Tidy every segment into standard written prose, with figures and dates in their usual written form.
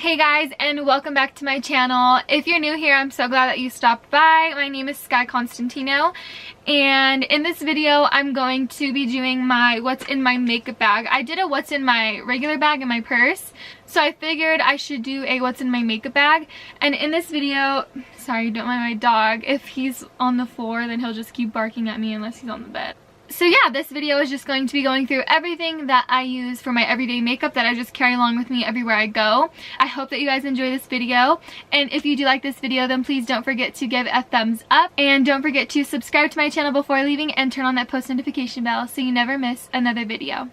Hey guys, and welcome back to my channel. If you're new here, I'm so glad that you stopped by. My name is ig-skyeconstantino, and in this video I'm going to be doing my what's in my makeup bag. I did a what's in my regular bag in my purse, so I figured I should do a what's in my makeup bag. And in this video, sorry, don't mind my dog. If he's on the floor, then he'll just keep barking at me unless he's on the bed. So yeah, this video is just going to be going through everything that I use for my everyday makeup that I just carry along with me everywhere I go. I hope that you guys enjoy this video, and if you do like this video, then please don't forget to give it a thumbs up, and don't forget to subscribe to my channel before leaving and turn on that post notification bell so you never miss another video.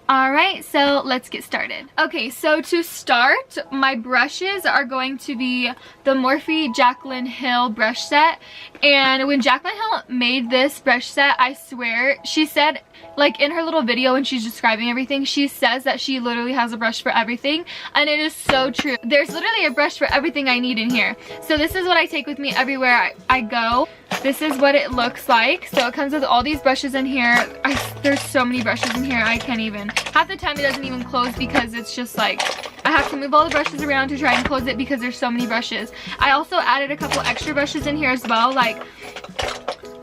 Alright, so let's get started. Okay, so to start, my brushes are going to be the Morphe Jaclyn Hill brush set. And when Jaclyn Hill made this brush set, I swear, she said, like in her little video when she's describing everything, she says that she literally has a brush for everything. And it is so true. There's literally a brush for everything I need in here. So this is what I take with me everywhere I go. This is what it looks like. So it comes with all these brushes in here. There's so many brushes in here, I can't even. Half the time it doesn't even close because it's just like, I have to move all the brushes around to try and close it because there's so many brushes. I also added a couple extra brushes in here as well. Like,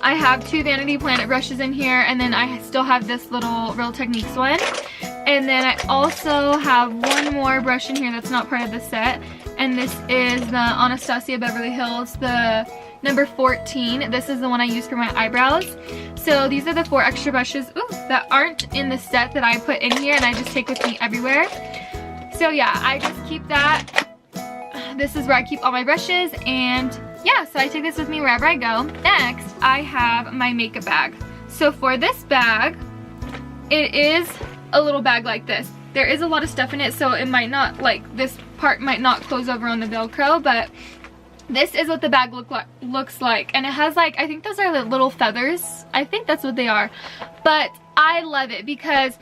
I have 2 Vanity Planet brushes in here, and then I still have this little Real Techniques one. And then I also have one more brush in here that's not part of the set. And this is the Anastasia Beverly Hills, the number 14. This is the one I use for my eyebrows. So these are the 4 extra brushes that aren't in the set that I put in here and I just take with me everywhere. So yeah, I just keep that. This is where I keep all my brushes, and yeah, so I take this with me wherever I go. Next, I have my makeup bag. So for this bag, it is a little bag like this. There is a lot of stuff in it, so it might not, like, this part might not close over on the Velcro, but this is what the bag looks like. And it has, like, I think those are the little feathers. I think that's what they are. But I love it because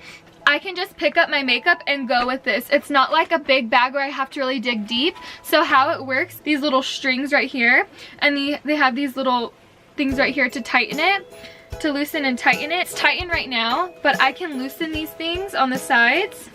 I can just pick up my makeup and go with this. It's not like a big bag where I have to really dig deep. So how it works, these little strings right here, and they have these little things right here to tighten it, to loosen and tighten it. It's tightened right now, but I can loosen these things on the sides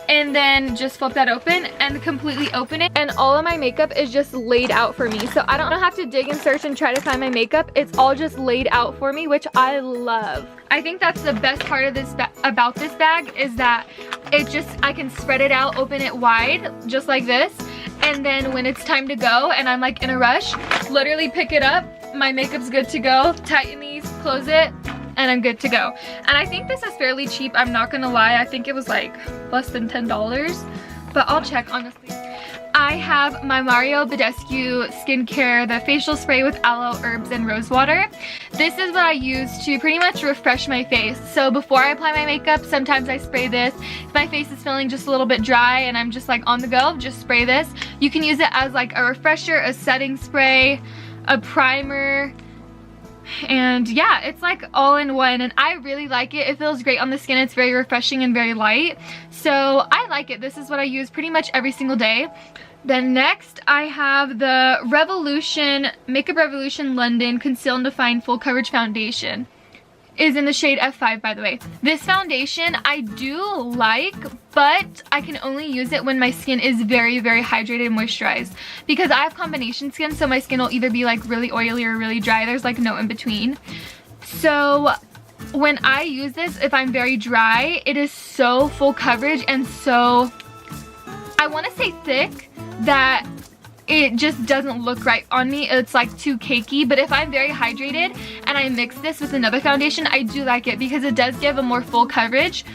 and then just flip that open and completely open it, and all of my makeup is just laid out for me, so I don't have to dig and search and try to find my makeup. It's all just laid out for me, which I love. I think that's the best part of this about this bag, is that it just, I can spread it out, open it wide just like this, and then when it's time to go and I'm like in a rush, literally pick it up, my makeup's good to go, tighten these, close it, and I'm good to go. And I think this is fairly cheap, I'm not gonna lie. I think it was like less than $10, but I'll check honestly. I have my Badescu skincare, the facial spray with aloe, herbs, and rose water. This is what I use to pretty much refresh my face. So before I apply my makeup, sometimes I spray this. If my face is feeling just a little bit dry and I'm just like on the go, just spray this. You can use it as like a refresher, a setting spray, a primer, and yeah, it's like all in one, and I really like it. It feels great on the skin. It's very refreshing and very light, so I like it. This is what I use pretty much every single day. Then next, I have the Makeup Revolution London Conceal and Define Full Coverage Foundation. Is in the shade F5, by the way. This foundation I do like, but I can only use it when my skin is very, very hydrated and moisturized. Because I have combination skin, so my skin will either be like really oily or really dry. There's like no in between. So when I use this, if I'm very dry, it is so full coverage and so, I want to say thick, that it just doesn't look right on me. It's like too cakey, but if I'm very hydrated and I mix this with another foundation, I do like it because it does give a more full coverage.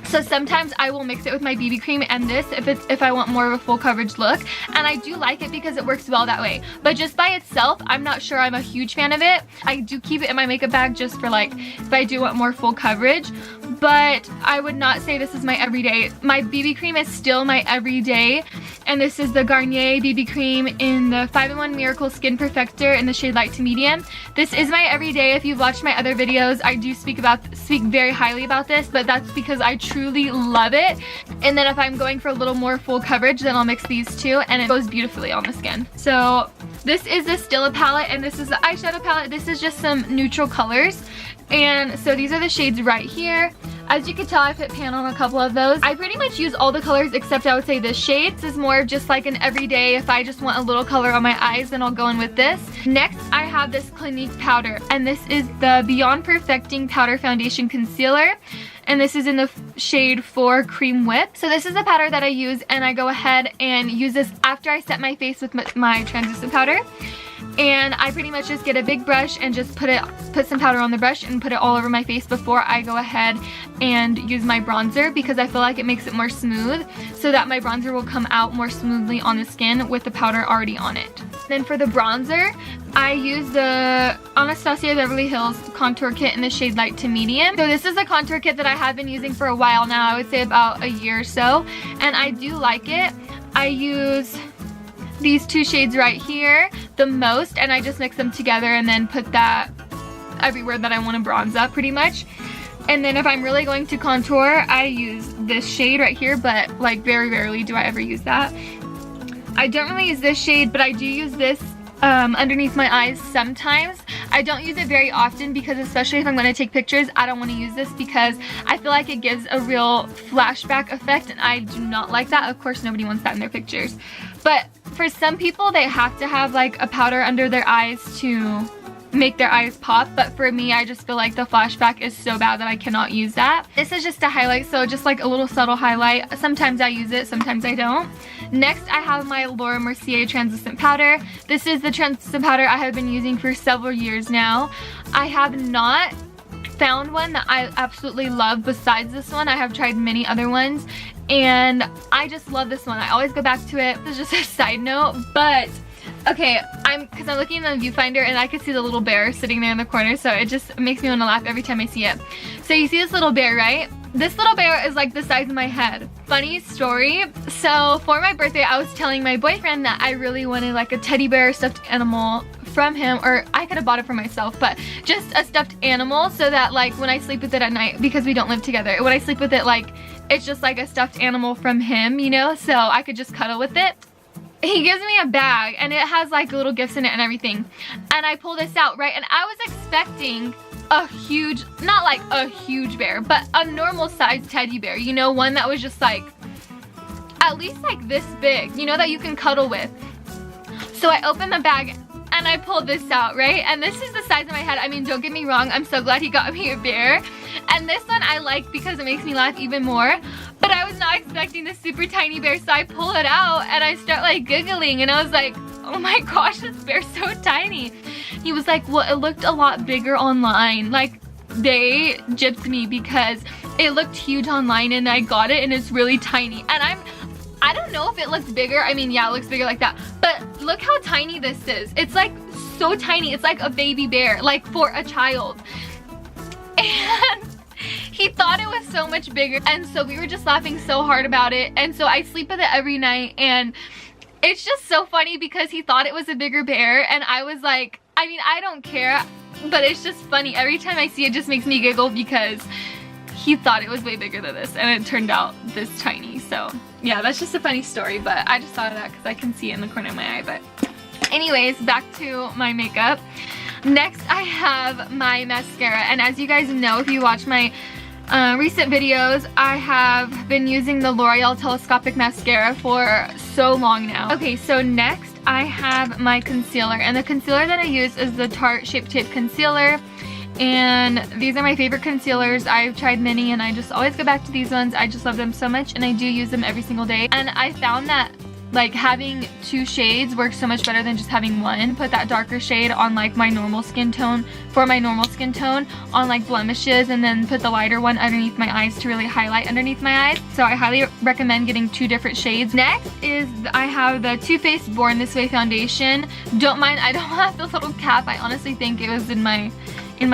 So sometimes I will mix it with my BB cream and this if I want more of a full coverage look, and I do like it because it works well that way. But just by itself, I'm not sure I'm a huge fan of it. I do keep it in my makeup bag just for like if I do want more full coverage, but I would not say this is my everyday. My BB cream is still my everyday, and this is the Garnier BB cream in the 5-in-1 Miracle Skin Perfector in the shade light to medium. This is my everyday. If you've watched my other videos, I do speak very highly about this, but that's because I truly love it. And then if I'm going for a little more full coverage, then I'll mix these two, and it goes beautifully on the skin. So this is the Stila palette, and this is the eyeshadow palette. This is just some neutral colors. And so these are the shades right here. As you can tell, I put pan on a couple of those. I pretty much use all the colors except I would say this shade. This is more of just like an everyday, if I just want a little color on my eyes, then I'll go in with this. Next, I have this Clinique powder, and this is the Beyond Perfecting Powder Foundation Concealer. And this is in the shade 4 Cream Whip. So this is the powder that I use, and I go ahead and use this after I set my face with my translucent powder. And I pretty much just get a big brush and just put some powder on the brush and put it all over my face before I go ahead and use my bronzer, because I feel like it makes it more smooth so that my bronzer will come out more smoothly on the skin with the powder already on it. Then for the bronzer, I use the Anastasia Beverly Hills contour kit in the shade light to medium. So this is a contour kit that I have been using for a while now, I would say about a year or so, and I do like it. I use these two shades right here the most, and I just mix them together and then put that everywhere that I want to bronze up pretty much. And then if I'm really going to contour, I use this shade right here, but like very rarely do I ever use that. I don't really use this shade, but I do use this underneath my eyes sometimes. I don't use it very often because, especially if I'm going to take pictures, I don't want to use this because I feel like it gives a real flashback effect, and I do not like that. Of course, nobody wants that in their pictures. But for some people, they have to have like a powder under their eyes to make their eyes pop, but for me, I just feel like the flashback is so bad that I cannot use that. This is just a highlight, so just like a little subtle highlight. Sometimes I use it, sometimes I don't. Next, I have my Laura Mercier translucent powder. This is the translucent powder I have been using for several years now. I have not found one that I absolutely love besides this one. I have tried many other ones, and I just love this one. I always go back to it. This is just a side note, but okay, because I'm looking in the viewfinder and I can see the little bear sitting there in the corner, so it just makes me want to laugh every time I see it. So you see this little bear, right? This little bear is like the size of my head. Funny story, so for my birthday, I was telling my boyfriend that I really wanted like a teddy bear stuffed animal from him, or I could have bought it for myself, but just a stuffed animal so that like when I sleep with it at night, because we don't live together, when I sleep with it, like it's just like a stuffed animal from him, you know, so I could just cuddle with it. He gives me a bag and it has like little gifts in it and everything, and I pull this out, right, and I was expecting a huge, not like a huge bear, but a normal sized teddy bear, you know, one that was just like at least like this big, you know, that you can cuddle with. So I opened the bag and I pulled this out, right, and this is the size of my head. I mean, don't get me wrong, I'm so glad he got me a bear, and this one I like because it makes me laugh even more. But I was not expecting this super tiny bear, so I pull it out and I start like giggling, and I was like, oh my gosh, this bear's so tiny. He was like, well, it looked a lot bigger online. Like, they gypped me because it looked huge online and I got it and it's really tiny. And I don't know if it looks bigger. I mean, yeah, it looks bigger like that. But look how tiny this is. It's like so tiny. It's like a baby bear, like for a child. And he thought it was so much bigger, and so we were just laughing so hard about it, and so I sleep with it every night, and it's just so funny because he thought it was a bigger bear, and I was like, I mean, I don't care, but it's just funny. Every time I see it, it just makes me giggle because he thought it was way bigger than this, and it turned out this tiny. So yeah, that's just a funny story, but I just thought of that because I can see it in the corner of my eye. But anyways, back to my makeup. Next, I have my mascara, and as you guys know, if you watch my recent videos, I have been using the L'Oreal Telescopic Mascara for so long now. Okay, so next I have my concealer, and the concealer that I use is the Tarte Shape Tape Concealer, and these are my favorite concealers. I've tried many and I just always go back to these ones. I just love them so much, and I do use them every single day, and I found that like having two shades works so much better than just having one. Put that darker shade on like my normal skin tone, for my normal skin tone, on like blemishes, and then put the lighter one underneath my eyes to really highlight underneath my eyes. So I highly recommend getting two different shades. Next is I have the Too Faced Born This Way foundation. Don't mind, I don't have the little cap. I honestly think it was in my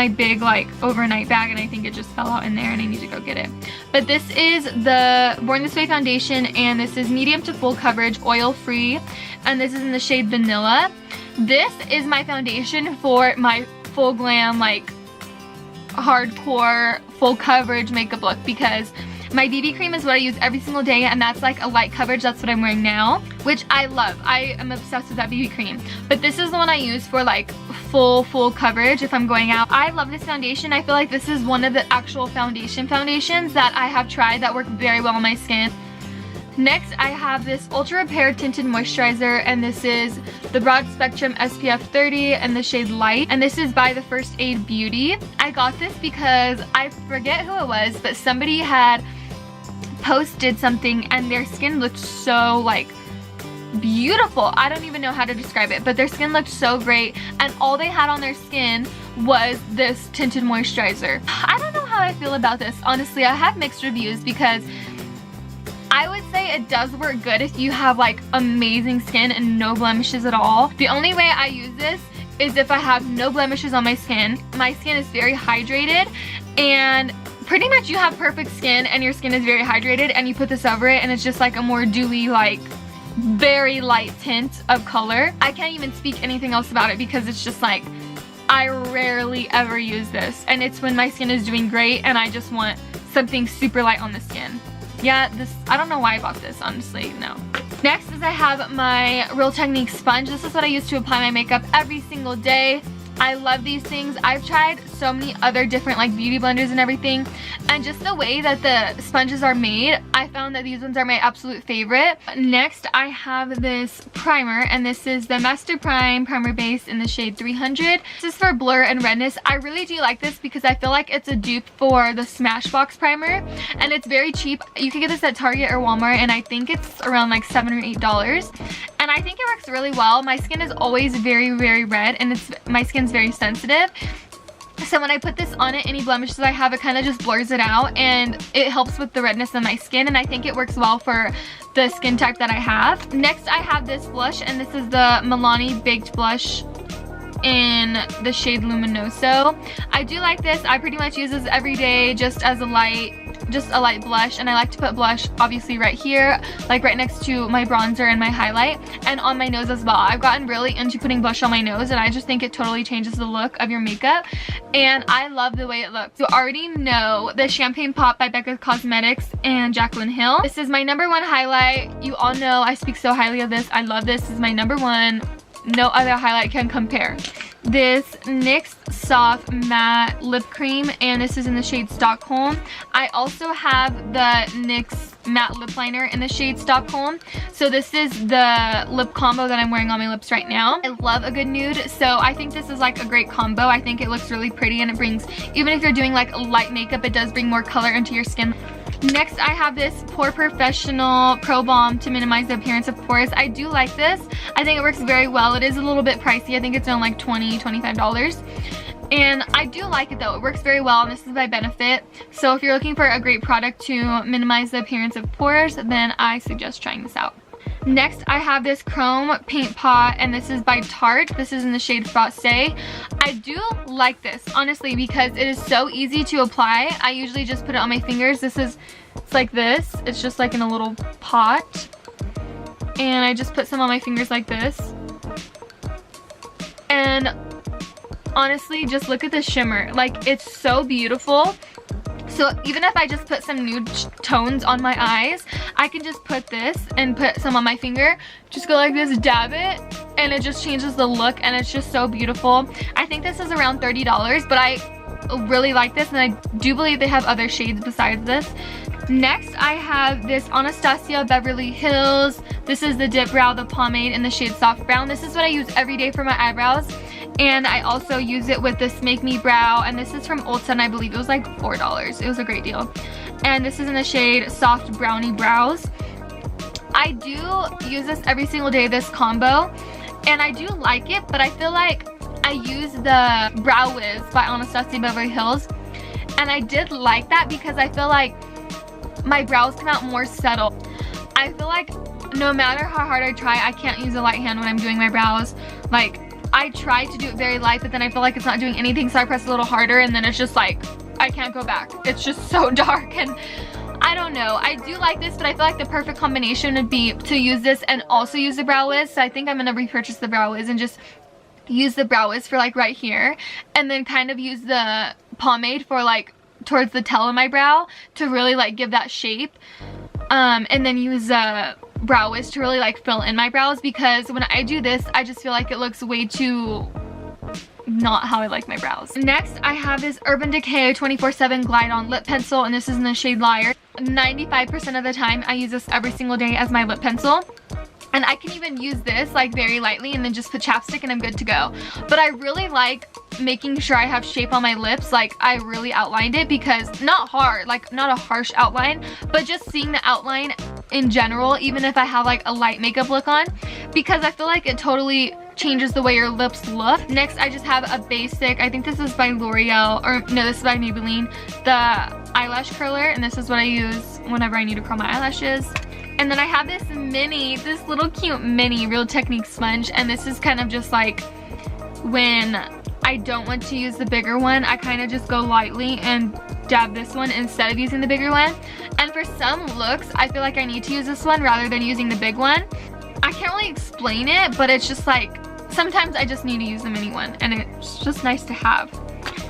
big like overnight bag, and I think it just fell out in there and I need to go get it. But this is the Born This Way foundation, and this is medium to full coverage, oil free, and this is in the shade Vanilla. This is my foundation for my full glam, like hardcore full coverage makeup look, because My BB cream is what I use every single day, and that's like a light coverage. That's what I'm wearing now, which I love. I am obsessed with that BB cream. But this is the one I use for like full coverage if I'm going out. I love this foundation. I feel like this is one of the actual foundations that I have tried that work very well on my skin. Next, I have this Ultra Repair Tinted Moisturizer, and this is the Broad Spectrum SPF 30 and the shade Light, and this is by the First Aid Beauty. I got this because I forget who it was, but somebody had posted something and their skin looked so like beautiful. I don't even know how to describe it, but their skin looked so great, and all they had on their skin was this tinted moisturizer. I don't know how I feel about this. Honestly, I have mixed reviews because I would say it does work good if you have like amazing skin and no blemishes at all. The only way I use this is if I have no blemishes on my skin. My skin is very hydrated, and pretty much you have perfect skin and your skin is very hydrated, and you put this over it and it's just like a more dewy, like very light tint of color. I can't even speak anything else about it because it's just like I rarely ever use this, and it's when my skin is doing great and I just want something super light on the skin. Yeah, I don't know why I bought this, honestly, no. Next is I have my Real Technique sponge. This is what I use to apply my makeup every single day. I love these things. I've tried so many other different like beauty blenders and everything, and just the way that the sponges are made, I found that these ones are my absolute favorite. Next, I have this primer, and this is the Master Prime Primer Base in the shade 300. This is for blur and redness. I really do like this because I feel like it's a dupe for the Smashbox primer, and it's very cheap. You can get this at Target or Walmart, and I think it's around like $7 or $8. And I think it works really well. My skin is always very red, and my skin's very sensitive. So when I put this on it, any blemishes I have, it kind of just blurs it out, and it helps with the redness of my skin, and I think it works well for the skin type that I have. Next, I have this blush, and this is the Milani Baked Blush in the shade Luminoso. I do like this. I pretty much use this every day just as a light blush, and I like to put blush obviously right here, like right next to my bronzer and my highlight, and on my nose as well. I've gotten really into putting blush on my nose, and I just think it totally changes the look of your makeup, and I love the way it looks. You already know the Champagne Pop by Becca Cosmetics and Jaclyn Hill. This is my #1 highlight. You all know I speak so highly of this. I love this. This is my #1. No other highlight can compare. This NYX Soft Matte Lip Cream, and this is in the shade Stockholm. I also have the NYX Matte Lip Liner in the shade Stockholm. So this is the lip combo that I'm wearing on my lips right now. I love a good nude, so I think this is like a great combo. I think it looks really pretty, and it brings, even if you're doing like light makeup, it does bring more color into your skin. Next, I have this Pore Professional Pro Balm to minimize the appearance of pores. I do like this. I think it works very well. It is a little bit pricey. I think it's around like $20, $25. And I do like it though. It works very well, and this is by Benefit. So if you're looking for a great product to minimize the appearance of pores, then I suggest trying this out. Next, I have this Chrome Paint Pot, and this is by Tarte. This is in the shade Frosé. I do like this, honestly, because it is so easy to apply. I usually just put it on my fingers. It's like this. It's just like in a little pot. And I just put some on my fingers like this. And honestly, just look at the shimmer. Like, it's so beautiful. So even if I just put some nude tones on my eyes, I can just put this and put some on my finger, just go like this, dab it, and it just changes the look, and it's just so beautiful. I think this is around $30, but I really like this, and I do believe they have other shades besides this. Next, I have this Anastasia Beverly Hills. This is the dipbrow, the pomade in the shade Soft Brown. This is what I use every day for my eyebrows. And I also use it with this Make Me Brow, and this is from Ulta, and I believe it was like $4. It was a great deal. And this is in the shade Soft Brownie Brows. I do use this every single day, this combo, and I do like it, but I feel like I use the Brow Wiz by Anastasia Beverly Hills, and I did like that because I feel like my brows come out more settled. I feel like no matter how hard I try, I can't use a light hand when I'm doing my brows. Like, I try to do it very light, but then I feel like it's not doing anything, so I press a little harder, and then it's just like, I can't go back. It's just so dark, and I don't know. I do like this, but I feel like the perfect combination would be to use this and also use the Brow Wiz, so I think I'm gonna repurchase the Brow Wiz and just use the Brow Wiz for like right here, and then kind of use the pomade for like towards the tail of my brow to really like give that shape. And then use brow wish to really like fill in my brows, because when I do this I just feel like it looks way too not how I like my brows. Next, I have this Urban Decay 24/7 Glide On Lip Pencil, and this is in the shade Liar. 95% of the time I use this every single day as my lip pencil. And I can even use this like very lightly and then just put chapstick and I'm good to go. But I really like making sure I have shape on my lips. Like I really outlined it, because not hard, like not a harsh outline, but just seeing the outline in general, even if I have like a light makeup look on, because I feel like it totally changes the way your lips look. Next, I just have a basic, I think this is by L'Oreal, or no, this is by Maybelline, the eyelash curler, and this is what I use whenever I need to curl my eyelashes. And then I have this little cute mini Real Technique sponge, and this is kind of just like when I don't want to use the bigger one, I kind of just go lightly and dab this one instead of using the bigger one. And for some looks, I feel like I need to use this one rather than using the big one. I can't really explain it, but it's just like, sometimes I just need to use the mini one, and it's just nice to have.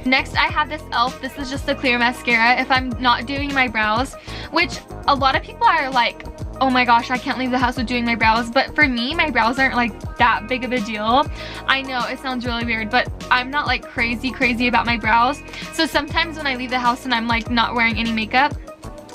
Next, I have this e.l.f. This is just a clear mascara if I'm not doing my brows, which a lot of people are like, oh my gosh, I can't leave the house with doing my brows. But for me, my brows aren't like that big of a deal. I know it sounds really weird, but I'm not like crazy about my brows. So sometimes when I leave the house and I'm like not wearing any makeup,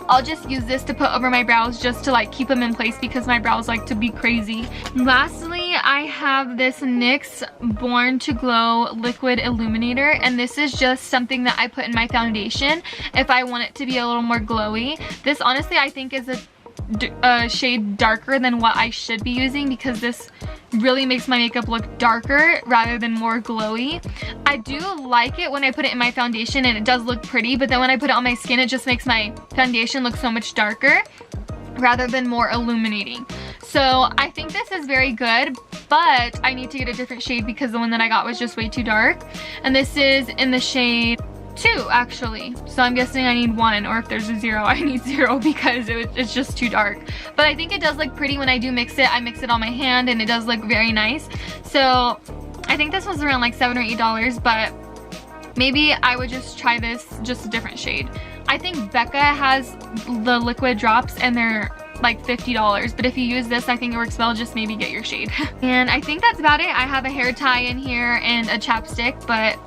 I'll just use this to put over my brows just to like keep them in place, because my brows like to be crazy. Lastly, I have this NYX Born to Glow Liquid Illuminator, and this is just something that I put in my foundation if I want it to be a little more glowy. This honestly I think is a shade darker than what I should be using, because this really makes my makeup look darker rather than more glowy. I do like it when I put it in my foundation and it does look pretty, but then when I put it on my skin it just makes my foundation look so much darker rather than more illuminating. So I think this is very good, but I need to get a different shade because the one that I got was just way too dark. And this is in the shade 2 actually, so I'm guessing I need 1, or if there's a 0 I need 0 because it's just too dark. But I think it does look pretty when I do mix it. I mix it on my hand and it does look very nice. So I think this was around like $7 or $8, but maybe I would just try this, just a different shade. I think Becca has the liquid drops and they're like $50, but if you use this I think it works well. Just maybe get your shade. And I think that's about it. I have a hair tie in here and a chapstick, but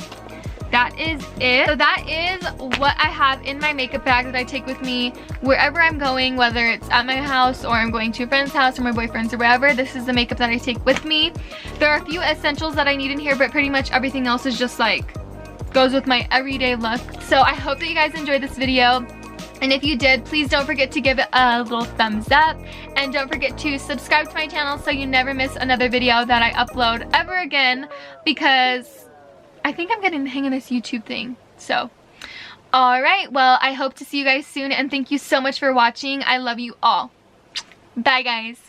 that is it. So that is what I have in my makeup bag that I take with me wherever I'm going, whether it's at my house or I'm going to a friend's house or my boyfriend's or wherever. This is the makeup that I take with me. There are a few essentials that I need in here, but pretty much everything else is just like goes with my everyday look. So I hope that you guys enjoyed this video. And if you did, please don't forget to give it a little thumbs up. And don't forget to subscribe to my channel so you never miss another video that I upload ever again, because I think I'm getting the hang of this YouTube thing. So, alright, well, I hope to see you guys soon, and thank you so much for watching. I love you all. Bye, guys.